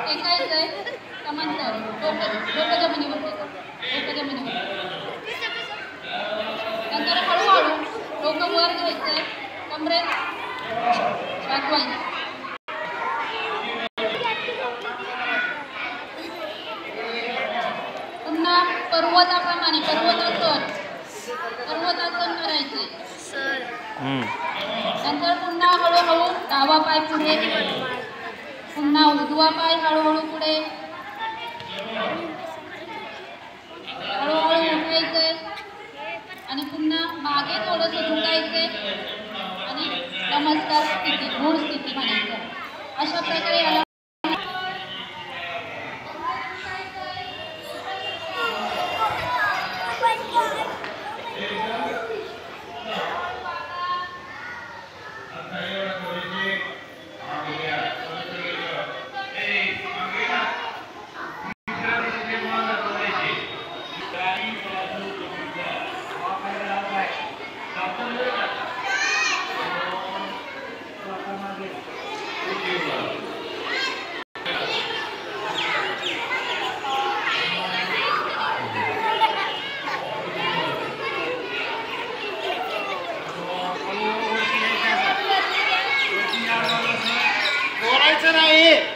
टेकायचंय कमांचं डोकं जमिनीवर डोकं जमिनीवर. नंतर हळूहळू डोकं वर घ्यायचंय, कमरेत वाकवायचं. पुन्हा पर्वताप्रमाणे पर्वतासन करायचे. नंतर पुन्हा हळूहळू डावा पाय पुढे, पुन्हा उजवा पाय हळूहळू पुढे, हळूहळू उठायचंय आणि पुन्हा मागे थोडंसं झुकायचंय आणि नमस्कार स्थिती, मूळ स्थिती म्हणायचं. अशा प्रकारे याला बोलायचं नाही.